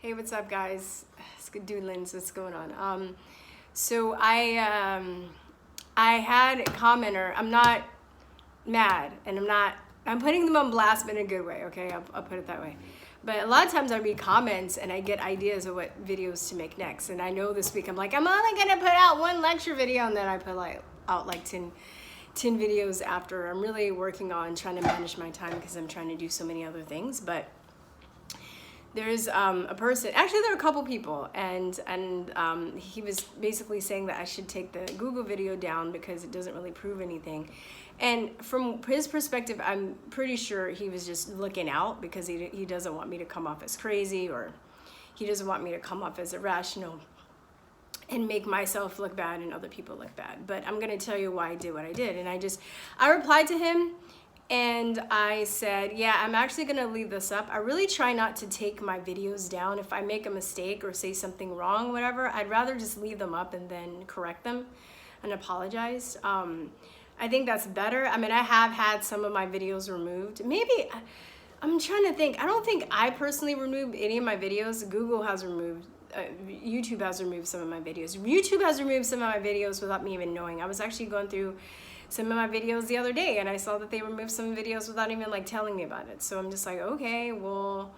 Hey, what's up, guys? It's good doodlings. What's going on? So I had a commenter. I'm not mad, and I'm putting them on blast, but in a good way. Okay, I'll put it that way. But a lot of times I read comments and I get ideas of what videos to make next. And I know this week I'm like, I'm only gonna put out one lecture video, and then I put out like 10 videos after. I'm really working on trying to manage my time because I'm trying to do so many other things. But there's a person, actually there are a couple people, and he was basically saying that I should take the Google video down because it doesn't really prove anything. And from his perspective, I'm pretty sure he was just looking out because he doesn't want me to come off as crazy, or he doesn't want me to come off as irrational and make myself look bad and other people look bad. But I'm gonna tell you why I did what I did. And I replied to him, and I said, yeah, I'm actually gonna leave this up. I really try not to take my videos down. If I make a mistake or say something wrong, whatever, I'd rather just leave them up and then correct them and apologize. I think that's better. I mean, I have had some of my videos removed. Maybe, I'm trying to think. I don't think I personally removed any of my videos. Google has removed, YouTube has removed some of my videos. YouTube has removed some of my videos without me even knowing. I was actually going through some of my videos the other day, and I saw that they removed some videos without even like telling me about it. So I'm just like, okay, well,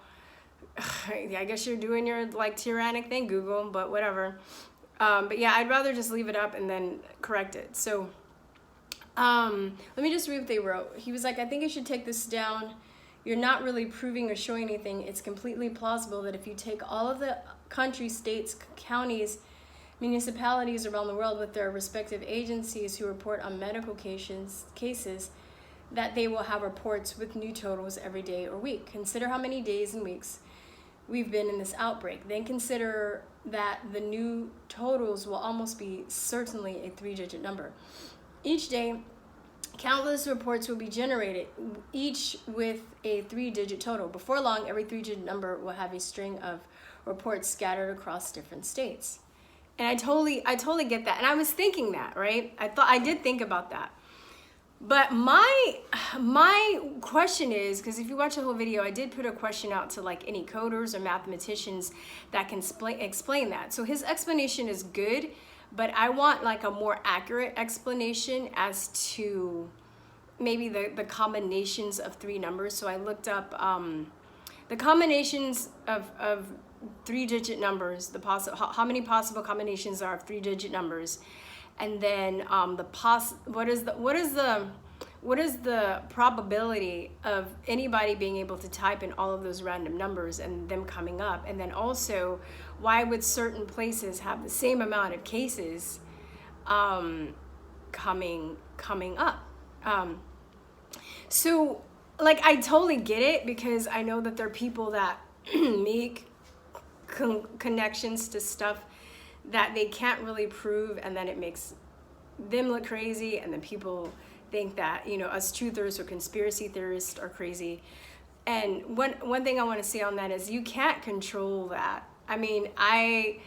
I guess you're doing your like tyrannic thing, Google, but whatever. But yeah, I'd rather just leave it up and then correct it. So let me just read what they wrote. He was like, I think you should take this down. You're not really proving or showing anything. It's completely plausible that if you take all of the countries, states, counties, municipalities around the world with their respective agencies who report on medical cases, that they will have reports with new totals every day or week. Consider how many days and weeks we've been in this outbreak. Then consider that the new totals will almost be certainly a 3-digit number. Each day, countless reports will be generated, each with a 3-digit total. Before long, every 3-digit number will have a string of reports scattered across different states. And I totally get that. And I was thinking that, right? I did think about that. But my question is, because if you watch the whole video, I did put a question out to like any coders or mathematicians that can explain that. So his explanation is good, but I want like a more accurate explanation as to maybe the combinations of 3 numbers. So I looked up the combinations of 3-digit numbers, how many possible combinations there are of 3-digit numbers, and then what is the probability of anybody being able to type in all of those random numbers and them coming up, and then also why would certain places have the same amount of cases coming up. So like I totally get it, because I know that there are people that make connections to stuff that they can't really prove, and then it makes them look crazy, and then people think that, you know, us truthers or conspiracy theorists are crazy. And one thing I want to say on that is you can't control that. I mean, I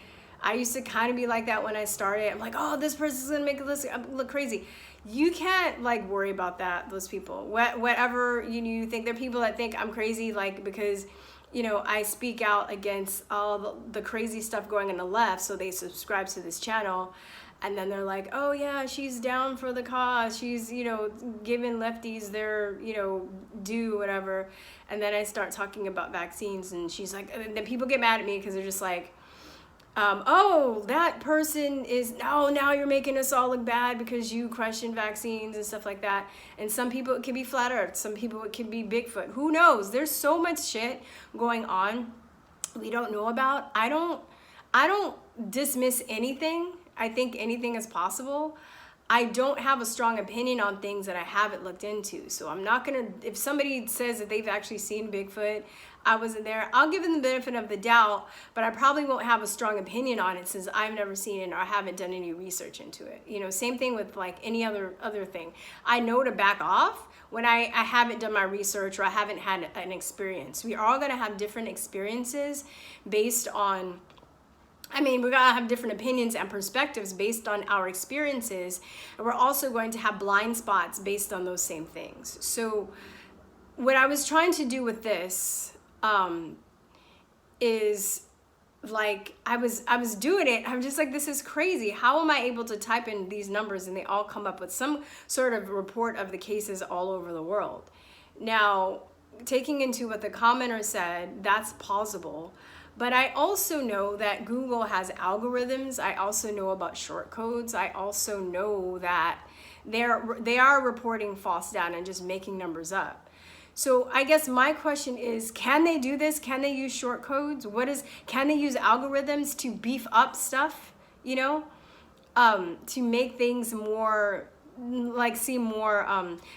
used to kind of be like that when I started. I'm like, oh, this person's gonna make this look crazy. You can't like worry about that, those people. Whatever you think, there are people that think I'm crazy, like, because, you know, I speak out against all the crazy stuff going on the left, so they subscribe to this channel, and then they're like, oh yeah, she's down for the cause, she's, you know, giving lefties their, you know, due, whatever. And then I start talking about vaccines, and she's like, and then people get mad at me because they're just like, oh, that person is, oh, now you're making us all look bad because you question vaccines and stuff like that. And some people, it could be flat earth, some people it could be Bigfoot, who knows? There's so much shit going on we don't know about. I don't dismiss anything. I think anything is possible. I don't have a strong opinion on things that I haven't looked into. So I'm not gonna, if somebody says that they've actually seen Bigfoot, I wasn't there, I'll give them the benefit of the doubt, but I probably won't have a strong opinion on it since I've never seen it or I haven't done any research into it. You know, same thing with like any other thing. I know to back off when I haven't done my research or I haven't had an experience. We are all gonna have different experiences based on, I mean, we're gonna have different opinions and perspectives based on our experiences, and we're also going to have blind spots based on those same things. So what I was trying to do with this is like I was doing it. I'm just like, this is crazy. How am I able to type in these numbers and they all come up with some sort of report of the cases all over the world? Now, taking into what the commenter said, that's plausible. But I also know that Google has algorithms. I also know about short codes. I also know that they are reporting false data and just making numbers up. So I guess my question is, can they do this? Can they use short codes? Can they use algorithms to beef up stuff, you know, to make things more, like, seem more,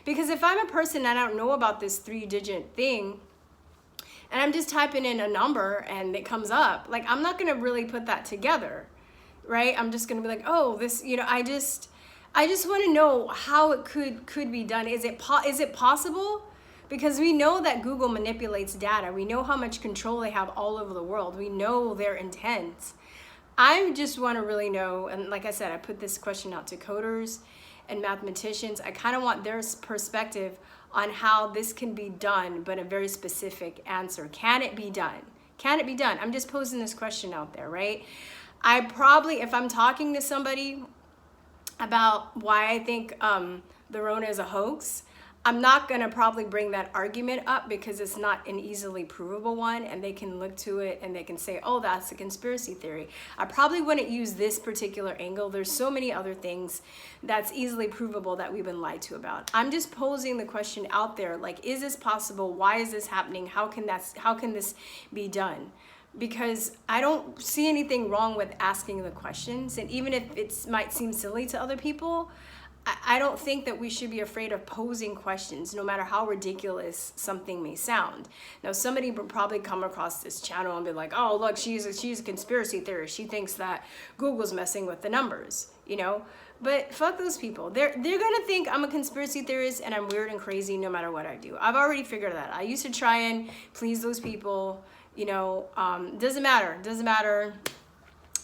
because if I'm a person and I don't know about this 3-digit thing, and I'm just typing in a number and it comes up, like, I'm not going to really put that together, right? I'm just going to be like, oh, this, you know, I just want to know how it could be done. Is it possible? Because we know that Google manipulates data. We know how much control they have all over the world. We know their intent. I just want to really know, and like I said, I put this question out to coders and mathematicians. I kind of want their perspective on how this can be done, but a very specific answer. Can it be done? Can it be done? I'm just posing this question out there, right? I probably, if I'm talking to somebody about why I think the Rona is a hoax, I'm not going to probably bring that argument up because it's not an easily provable one, and they can look to it and they can say, oh, that's a conspiracy theory. I probably wouldn't use this particular angle. There's so many other things that's easily provable that we've been lied to about. I'm just posing the question out there, like, is this possible? Why is this happening? How can this be done? Because I don't see anything wrong with asking the questions. And even if it might seem silly to other people, I don't think that we should be afraid of posing questions, no matter how ridiculous something may sound. Now, somebody would probably come across this channel and be like, oh, look, she's a conspiracy theorist. She thinks that Google's messing with the numbers, you know? But fuck those people. They're gonna think I'm a conspiracy theorist and I'm weird and crazy no matter what I do. I've already figured that. I used to try and please those people, you know, doesn't matter,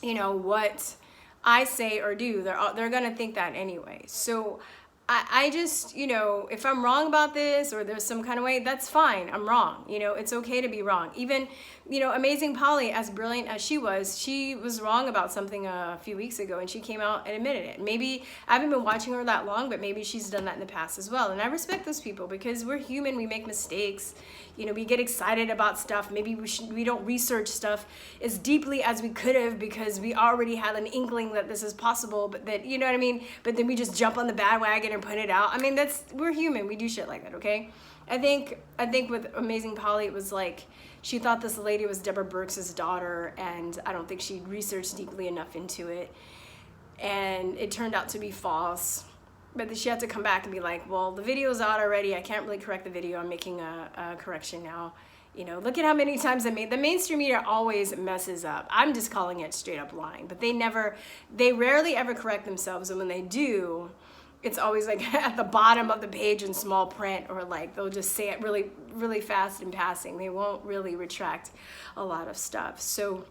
you know, what I say or do, they're gonna think that anyway. So I just, you know, if I'm wrong about this or there's some kind of way, that's fine. I'm wrong. You know, it's okay to be wrong. Even, you know, Amazing Polly, as brilliant as she was wrong about something a few weeks ago, and she came out and admitted it. Maybe I haven't been watching her that long, but maybe she's done that in the past as well. And I respect those people because we're human. We make mistakes. You know, we get excited about stuff. Maybe we don't research stuff as deeply as we could have because we already had an inkling that this is possible, but that, you know what I mean? But then we just jump on the bandwagon and put it out. I mean, we're human. We do shit like that, okay? I think with Amazing Polly, it was like she thought this lady was Deborah Birx' daughter, and I don't think she researched deeply enough into it. And it turned out to be false. But then she had to come back and be like, well, the video's out already. I can't really correct the video. I'm making a correction now. You know, look at how many times the mainstream media always messes up. I'm just calling it straight up lying. But they rarely ever correct themselves. And when they do, it's always like at the bottom of the page in small print, or like they'll just say it really, really fast in passing. They won't really retract a lot of stuff. So,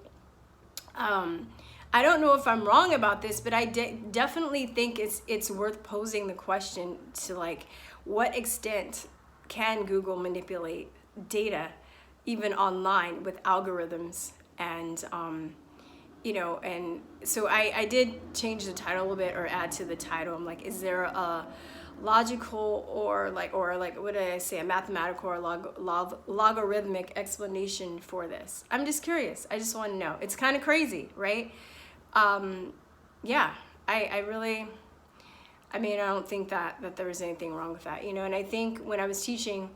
I don't know if I'm wrong about this, but I definitely think it's worth posing the question to, like, what extent can Google manipulate data even online with algorithms? And, you know, and so I did change the title a little bit, or add to the title. I'm like, is there a logical or what did I say, a mathematical or logarithmic explanation for this? I'm just curious. I just want to know. It's kind of crazy, right? Yeah, I don't think that there was anything wrong with that, you know. And I think when I was teaching,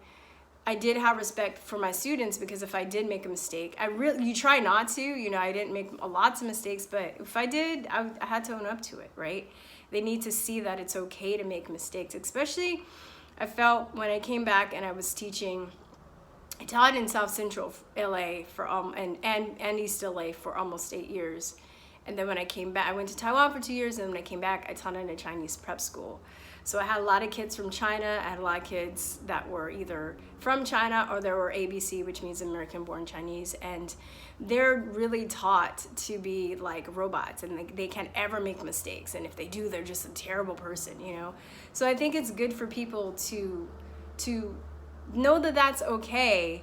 I did have respect for my students, because if I did make a mistake, you try not to, you know. I didn't make lots of mistakes, but if I did, I had to own up to it, right? They need to see that it's okay to make mistakes. Especially, I felt when I came back and I was teaching, I taught in South Central LA and East LA for almost 8 years. And then when I came back, I went to Taiwan for 2 years, and when I came back, I taught in a Chinese prep school. So I had a lot of kids from China. I had a lot of kids that were either from China or they were ABC, which means American-born Chinese. And they're really taught to be like robots, and they can't ever make mistakes. And if they do, they're just a terrible person, you know? So I think it's good for people to know that that's okay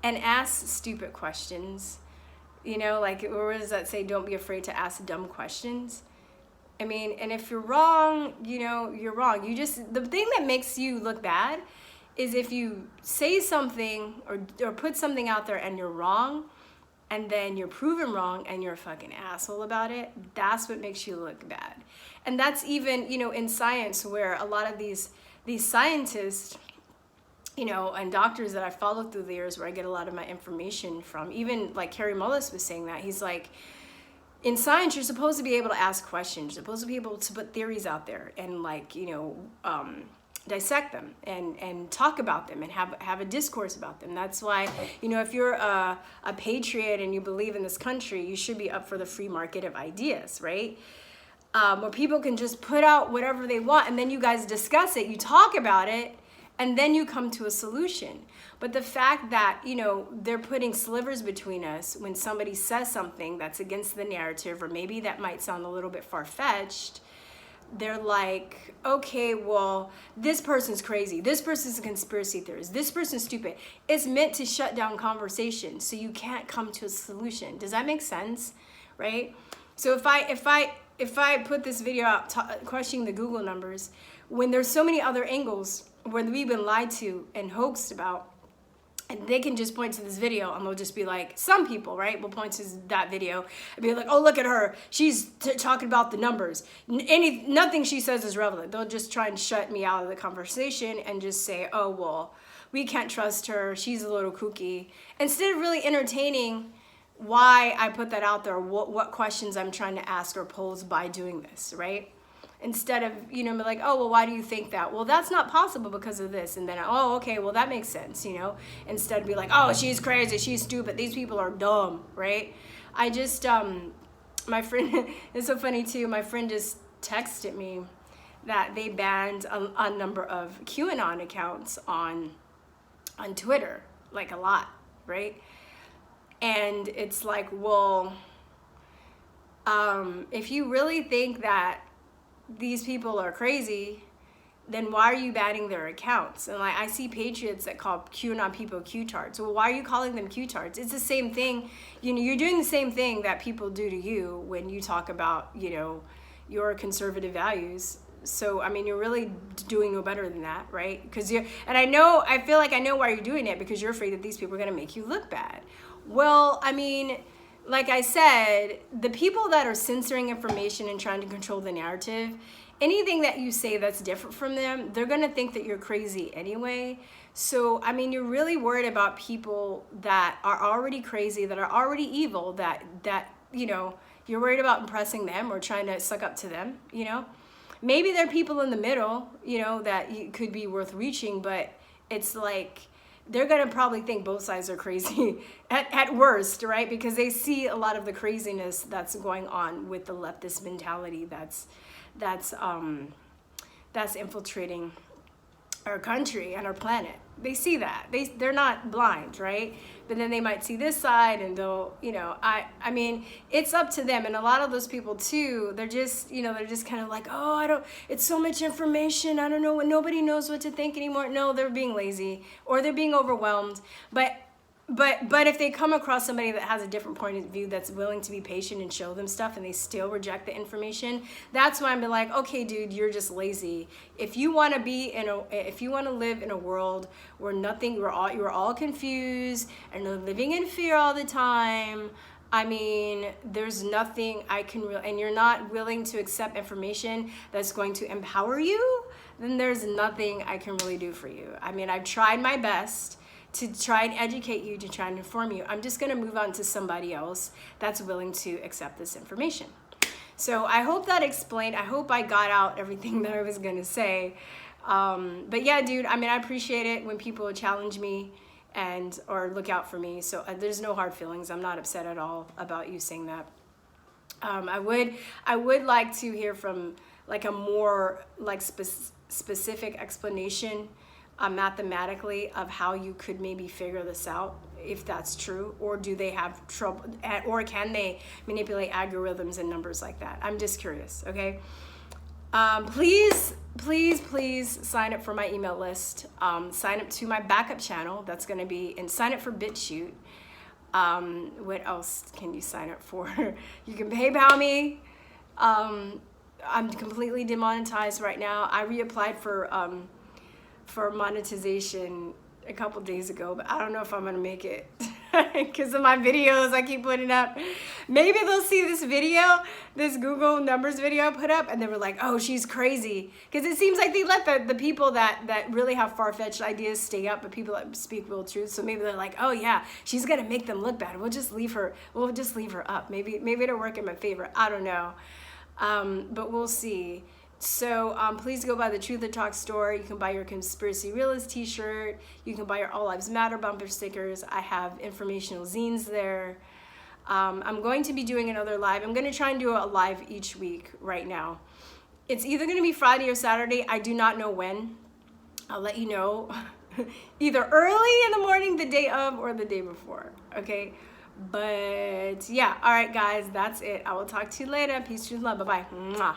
and ask stupid questions. You know, like, or does that say, don't be afraid to ask dumb questions? I mean, and if you're wrong, you know, you're wrong. You just, the thing that makes you look bad is if you say something or put something out there and you're wrong, and then you're proven wrong and you're a fucking asshole about it. That's what makes you look bad. And that's even, you know, in science, where a lot of these scientists, you know, and doctors that I followed through the years, where I get a lot of my information from, even like Carrie Mullis was saying that, he's like, in science, you're supposed to be able to ask questions. You're supposed to be able to put theories out there and, like, you know, dissect them and talk about them and have a discourse about them. That's why, you know, if you're a patriot and you believe in this country, you should be up for the free market of ideas, right? Where people can just put out whatever they want, and then you guys discuss it, you talk about it, and then you come to a solution. But the fact that, you know, they're putting slivers between us when somebody says something that's against the narrative, or maybe that might sound a little bit far-fetched, they're like, okay, well, this person's crazy. This person's a conspiracy theorist. This person's stupid. It's meant to shut down conversation, so you can't come to a solution. Does that make sense? Right? So if I put this video out questioning the Google numbers, when there's so many other angles where we've been lied to and hoaxed about, and they can just point to this video and they'll just be like, some people, right, will point to that video and be like, oh, look at her. She's talking about the numbers. Nothing she says is relevant. They'll just try and shut me out of the conversation and just say, oh, well, we can't trust her. She's a little kooky. Instead of really entertaining why I put that out there, what questions I'm trying to ask or pose by doing this, right? Instead of, you know, be like, oh, well, why do you think that? Well, that's not possible because of this. And then, oh, okay, well, that makes sense, you know? Instead of be like, oh, she's crazy, she's stupid, these people are dumb, right? I just, my friend, it's so funny too, my friend just texted me that they banned a number of QAnon accounts on Twitter, like a lot, right? And it's like, well, if you really think that these people are crazy, then why are you banning their accounts? And like, I see patriots that call QAnon people Q-tards. Well, why are you calling them Q-tards? It's the same thing. You know, you're doing the same thing that people do to you when you talk about, you know, your conservative values. So, I mean, you're really doing no better than that, right? Because and I feel like I know why you're doing it, because you're afraid that these people are going to make you look bad. Well, I mean, like I said, the people that are censoring information and trying to control the narrative, anything that you say that's different from them, they're going to think that you're crazy anyway. So, I mean, you're really worried about people that are already crazy, that are already evil, that you know, you're worried about impressing them or trying to suck up to them, you know? Maybe there are people in the middle, you know, that could be worth reaching, but it's like, they're going to probably think both sides are crazy at worst, right? Because they see a lot of the craziness that's going on with the leftist mentality that's infiltrating our country and our planet. They see that. They're not blind, right? But then they might see this side and they'll, you know, I mean, it's up to them. And a lot of those people too, they're just, you know, they're just kind of like, oh, it's so much information. I don't know what, nobody knows what to think anymore. No, they're being lazy or they're being overwhelmed. But if they come across somebody that has a different point of view, that's willing to be patient and show them stuff, and they still reject the information, that's why I'm be like, okay, dude, you're just lazy. If you want to live in a world where you're all confused and you're living in fear all the time, I mean, there's nothing I can and you're not willing to accept information that's going to empower you, then there's nothing I can really do for you. I mean, I've tried my best to try and educate you, to try and inform you. I'm just gonna move on to somebody else that's willing to accept this information. So I hope that explained, I hope I got out everything that I was gonna say. But yeah, dude, I mean, I appreciate it when people challenge me or look out for me. So there's no hard feelings. I'm not upset at all about you saying that. I would like to hear from like a more like specific explanation mathematically of how you could maybe figure this out, if that's true, or do they have trouble, or can they manipulate algorithms and numbers like that? I'm just curious, okay? Please sign up for my email list. Sign up to my backup channel. That's going to be, and sign up for Chute. What else can you sign up for? You can PayPal me. I'm completely demonetized right now. I reapplied for monetization a couple days ago, but I don't know if I'm gonna make it because of my videos I keep putting up. Maybe they'll see this video, this Google numbers video I put up, and they were like, oh, she's crazy. Because it seems like they let the people that really have far-fetched ideas stay up, but people that speak real truth. So maybe they're like, oh yeah, she's gonna make them look bad. We'll just leave her up. Maybe it'll work in my favor. I don't know. But we'll see. So please go by the Truth or Talk store. You can buy your Conspiracy Realist t-shirt. You can buy your All Lives Matter bumper stickers. I have informational zines there. I'm going to be doing another live. I'm going to try and do a live each week right now. It's either going to be Friday or Saturday. I do not know when. I'll let you know either early in the morning, the day of, or the day before. Okay. But yeah. All right, guys, that's it. I will talk to you later. Peace, truth, love. Bye-bye. Mwah.